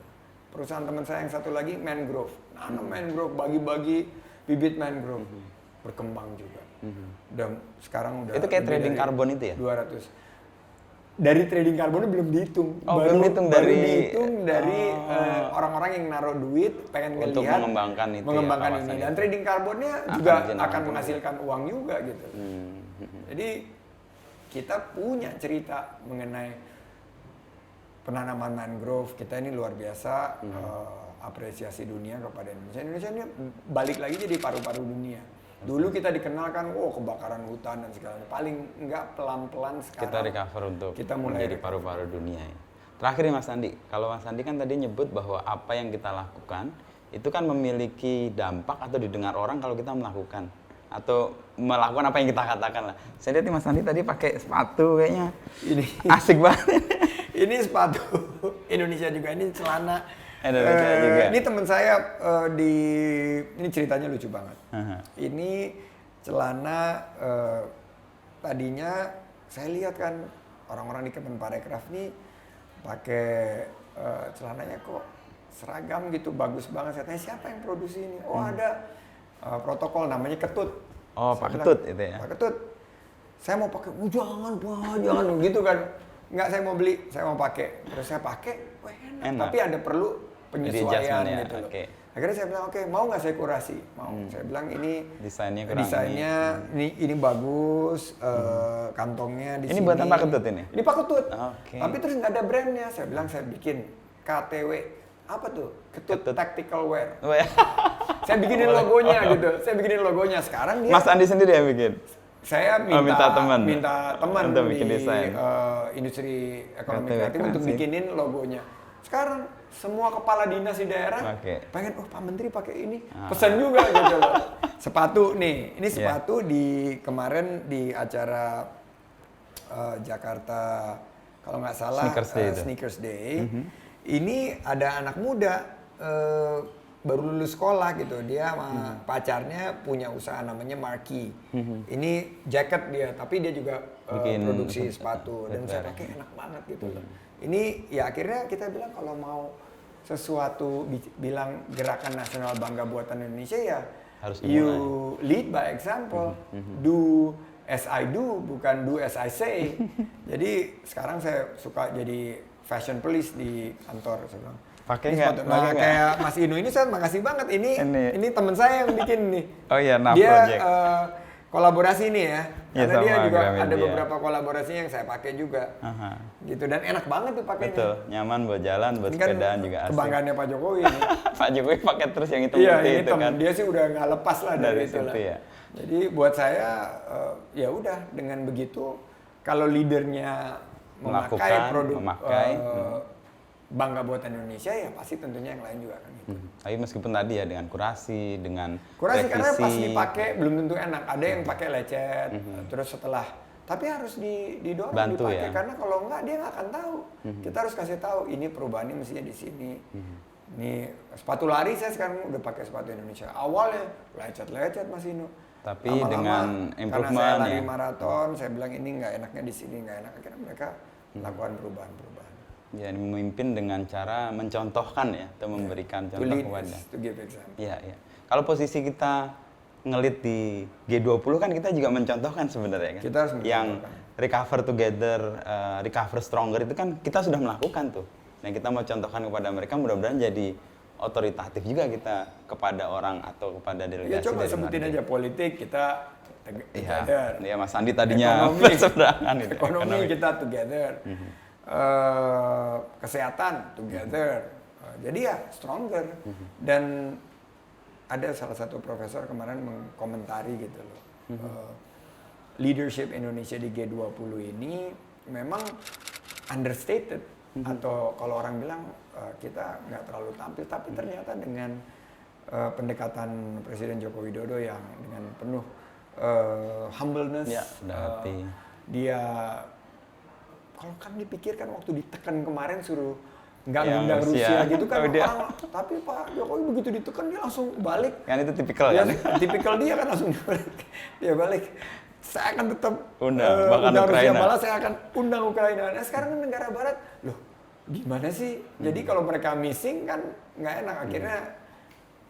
Perusahaan teman saya yang satu lagi mangrove, nanam mangrove, bagi-bagi bibit mangrove, berkembang juga. Dan sekarang udah itu kayak trading karbon itu ya? 200. Dari trading karbonnya belum dihitung. Belum dihitung dari orang-orang yang naruh duit pengen untuk ngelihat mengembangkan ini. Dan trading karbonnya juga akan menghasilkan uang juga gitu. Jadi kita punya cerita mengenai penanaman mangrove. Kita ini luar biasa apresiasi dunia kepada Indonesia. Indonesia ini balik lagi jadi paru-paru dunia. Dulu kita dikenalkan, kebakaran hutan dan segalanya. Paling enggak pelan-pelan sekarang. Kita recover untuk kita mulai menjadi paru-paru dunia. Ya. Terakhir nih Mas Andi, kalau Mas Andi kan tadi nyebut bahwa apa yang kita lakukan itu kan memiliki dampak atau didengar orang kalau kita melakukan. Atau melakukan apa yang kita katakan lah. Saya lihat nih Mas Andi tadi pakai sepatu kayaknya. Ini asik banget. Ini sepatu Indonesia juga, ini celana Indonesia juga. Ini teman saya ini ceritanya lucu banget. Ini celana tadinya saya lihat kan orang-orang di Kemenparekraf nih pakai celananya kok seragam gitu, bagus banget. Saya tanya siapa yang produksi ini? Ada protokol namanya Ketut. Pak Ketut itu ya. Pak Ketut. Saya mau pakai, jangan gitu kan. Enggak, saya mau beli, saya mau pakai. Terus saya pakai, enak. Tapi ada perlu penyesuaian gitu loh. Okay. Akhirnya saya bilang, mau nggak saya kurasi? Mau. Saya bilang ini desainnya ini bagus, kantongnya di sini. Ini buatan Pak Ketut ini? Ini Pak Ketut. Okay. Tapi terus nggak ada brandnya. Saya bilang saya bikin KTW. Apa tuh? Ketut Tactical Wear. Saya bikinin logonya gitu. Saya bikinin logonya. Sekarang dia Mas Andi sendiri yang bikin? Saya minta teman untuk bikin desain. Industri ekonomi kreatif untuk bikinin logonya. Sekarang semua kepala dinas di daerah pengen, Pak Menteri pakai ini, pesan juga gitu loh. Sepatu nih, ini sepatu di kemarin di acara Jakarta kalau nggak salah Sneakers Day. Ini ada anak muda baru lulus sekolah gitu, dia sama pacarnya punya usaha namanya Marquee. Ini jaket dia, tapi dia juga produksi sepatu dan saya pakai enak banget gitu loh. Ini ya akhirnya kita bilang kalau mau sesuatu bilang gerakan nasional bangga buatan Indonesia ya harus you lead by example, do as I do bukan do as I say. Jadi sekarang saya suka jadi fashion police di kantor, saya bilang. Pakai nggak? Kayak Mas Inu ini saya makasih banget. Ini teman saya yang bikin nih. Oh iya, dia project. Kolaborasi nih ya. Karena dia juga Gramedia. ada beberapa kolaborasi yang saya pakai juga. Gitu dan enak banget tuh pakainya. Betul, nyaman buat jalan, buat sepedaan juga asik. Kebanggaannya Pak Jokowi. Nih. Pak Jokowi pakai terus yang itu itu kan. Dia sih udah nggak lepas lah dari itu lah. Ya. Jadi buat saya ya udah dengan begitu kalau leadernya memakai produk bangga buatan Indonesia ya pasti tentunya yang lain juga kan gitu. Tapi meskipun tadi ya dengan kurasi karena revisi, pas dipakai belum tentu enak. Ada yang pakai lecet, terus setelah tapi harus didorong bantu dipakai ya. karena kalau enggak dia nggak akan tahu. Kita harus kasih tahu ini perubahannya mestinya di sini. Ini sepatu lari saya sekarang udah pakai sepatu Indonesia. Awalnya lecet Mas Inu. Tapi lama-lama, dengan improvement karena saya lari ya. maraton, saya bilang ini nggak enaknya di sini, nggak enak. Akhirnya mereka melakukan perubahan-perubahan. Ya, memimpin dengan cara mencontohkan ya, atau memberikan contoh kepada. To give example. Iya. Kalau posisi kita ngelit di G20 kan kita juga mencontohkan sebenarnya kan. Kita harus mencontohkan. Yang recover together, recover stronger itu kan kita sudah melakukan tuh. Dan kita mau contohkan kepada mereka, mudah-mudahan jadi otoritatif juga kita kepada orang atau kepada delegasi. Ya coba sebutin aja politik kita together. Iya, Mas Andi tadinya berseberangan itu. Ekonomi kita together. Kesehatan together. Jadi ya stronger. Dan ada salah satu profesor kemarin mengkomentari gitu loh. Leadership Indonesia di G20 ini memang understated. atau kalau orang bilang kita nggak terlalu tampil, tapi ternyata dengan pendekatan Presiden Joko Widodo yang dengan penuh humbleness, Ya, hati. dia kalau kan dipikirkan waktu ditekan kemarin suruh nggak Ya, ngundang Rusia. Rusia gitu kan Oh, dia. orang, tapi Pak Jokowi begitu ditekan dia langsung balik. Kan itu tipikal Ya, kan? tipikal dia kan langsung dia balik. Saya akan tetap Undang, bahkan undang Rusia, Ukraina. malah saya akan undang Ukraina. Nah sekarang kan negara Barat, loh gimana sih? Jadi kalau mereka missing kan nggak enak. Akhirnya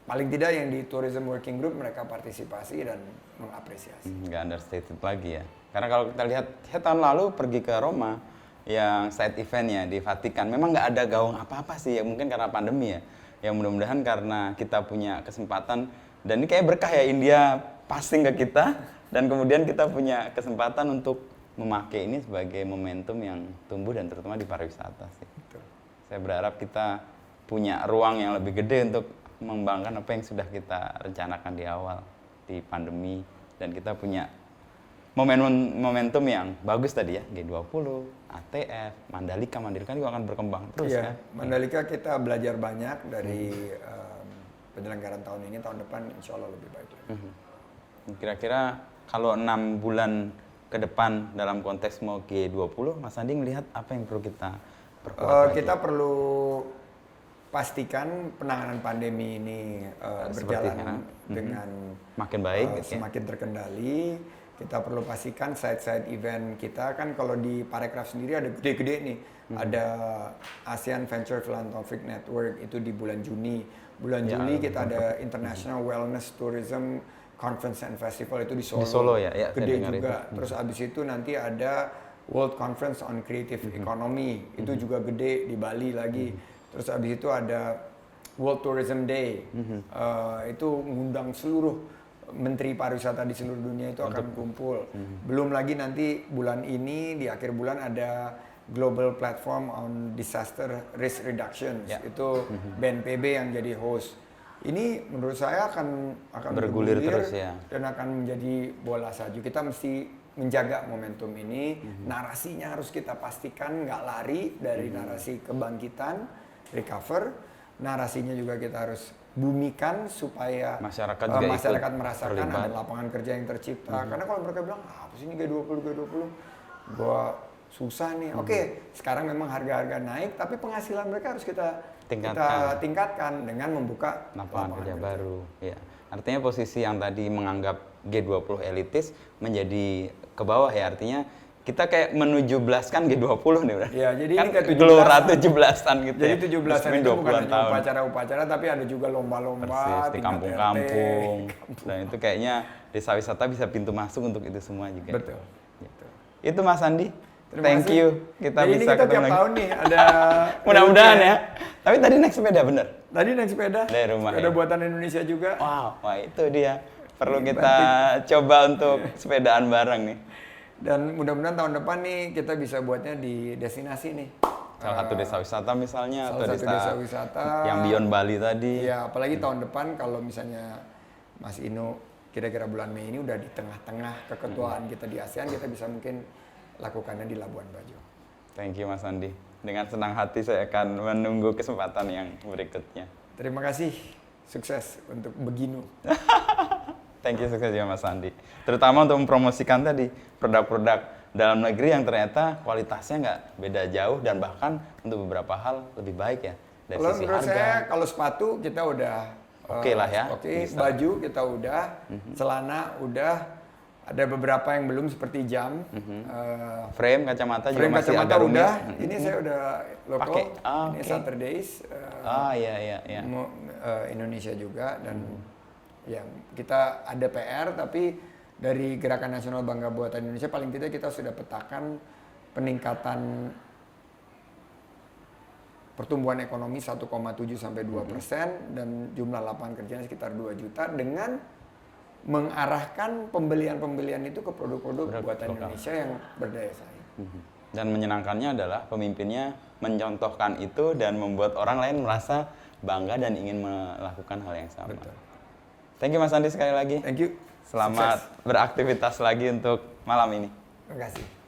paling tidak yang di Tourism Working Group mereka partisipasi dan mengapresiasi. Nggak understated lagi ya. Karena kalau kita lihat, saya tahun lalu pergi ke Roma, yang side eventnya di Vatikan, memang nggak ada gaung apa-apa sih, ya mungkin karena pandemi ya. Ya mudah-mudahan karena kita punya kesempatan, dan ini kayak berkah ya, India passing ke kita, dan kemudian kita punya kesempatan untuk memakai ini sebagai momentum yang tumbuh dan terutama di pariwisata sih. Betul. Saya berharap kita punya ruang yang lebih gede untuk mengembangkan apa yang sudah kita rencanakan di awal di pandemi, dan kita punya momentum yang bagus tadi ya, G20, ATF, Mandalika juga akan berkembang terus Iya, kan. Mandalika kita belajar banyak dari penyelenggaraan tahun ini, tahun depan insya Allah lebih baik lagi. Kira-kira kalau 6 bulan ke depan dalam konteks mau G20, Mas Andi melihat apa yang perlu kita perkuat lagi? Kita perlu pastikan penanganan pandemi ini berjalan dengan makin baik gitu ya. semakin terkendali. Kita perlu pastikan side-side event kita kan kalau di Parekraf sendiri ada gede-gede nih. Ada ASEAN Venture Philanthropic Network itu di bulan Juni. Bulan Juli kita ada International Wellness Tourism Conference and Festival itu di Solo. Di Solo ya, ya, Gede saya dengar juga. itu. Terus abis itu nanti ada World Conference on Creative Economy. Itu juga gede di Bali lagi. Terus abis itu ada World Tourism Day. Itu ngundang seluruh menteri pariwisata di seluruh dunia itu akan kumpul. Belum lagi nanti bulan ini di akhir bulan ada Global Platform on Disaster Risk Reduction. Itu BNPB yang jadi host. Ini menurut saya akan bergulir terus ya. Dan akan menjadi bola salju. Kita mesti menjaga momentum ini. Narasinya harus kita pastikan nggak lari dari narasi kebangkitan, recover. Narasinya juga kita harus bumikan supaya Masyarakat juga merasakan terlibat. ada lapangan kerja yang tercipta. Karena kalau mereka bilang, apa sih ini G20, gua susah nih. Oke, sekarang memang harga-harga naik, tapi penghasilan mereka harus kita tingkatkan dengan membuka lapangan kerja baru. Ya. Artinya posisi yang tadi menganggap G20 elitis menjadi ke bawah ya, artinya kita kayak men-17-kan G20 nih udah. Ya, jadi kan ini kayak 17-an. gelora 17-an gitu. Jadi ya. 17-an itu bukan hanya tahun. upacara-upacara, tapi ada juga lomba-lomba Persis, di tingkat kampung-kampung. RT. Dan itu kayaknya desa wisata bisa pintu masuk untuk itu semua juga. Betul. Itu Mas Andi. Terima Thank kasih. you. Kita Jadi bisa ini kita ketemu tiap lagi. tahun nih ada Mudah-mudahan ya. Tapi tadi naik sepeda bener. Tadi naik sepeda. Dari rumah Sepeda ya. buatan Indonesia juga. Wow, wah itu dia. Perlu kita coba untuk sepedaan bareng nih. Dan mudah-mudahan tahun depan nih kita bisa buatnya di destinasi nih. Salah satu desa wisata misalnya, Salah atau satu desa wisata. yang beyond Bali tadi. Iya, apalagi tahun depan kalau misalnya Mas Inu kira-kira bulan Mei ini udah di tengah-tengah keketuaan kita di ASEAN, kita bisa mungkin lakukannya di Labuan Bajo. Thank you Mas Andi. Dengan senang hati saya akan menunggu kesempatan yang berikutnya. Terima kasih, sukses untuk Beginu. Thank you, sukses ya Mas Andi. Terutama untuk mempromosikan tadi produk-produk dalam negeri yang ternyata kualitasnya nggak beda jauh dan bahkan untuk beberapa hal lebih baik ya dari Kalau sisi menurut harga. saya kalau sepatu kita udah Oke lah ya, Oke, bisa. baju kita udah, celana udah, ada beberapa yang belum seperti jam. Frame kacamata juga Frame masih kacamata agak rumit. udah. Ini saya udah lokal. Pakai. Ini Oke. Saturdays. Iya. Indonesia juga dan yang kita ada PR tapi dari Gerakan Nasional Bangga Buatan Indonesia paling tidak kita sudah petakan peningkatan pertumbuhan ekonomi 1,7 sampai 2% dan jumlah lapangan kerjanya sekitar 2 juta dengan mengarahkan pembelian-pembelian itu ke produk-produk buatan lokal. Indonesia yang berdaya saing. Dan menyenangkannya adalah pemimpinnya mencontohkan itu dan membuat orang lain merasa bangga dan ingin melakukan hal yang sama. Betul. Thank you Mas Andi sekali lagi. Thank you. Selamat Sukses. beraktivitas lagi untuk malam ini. Terima kasih.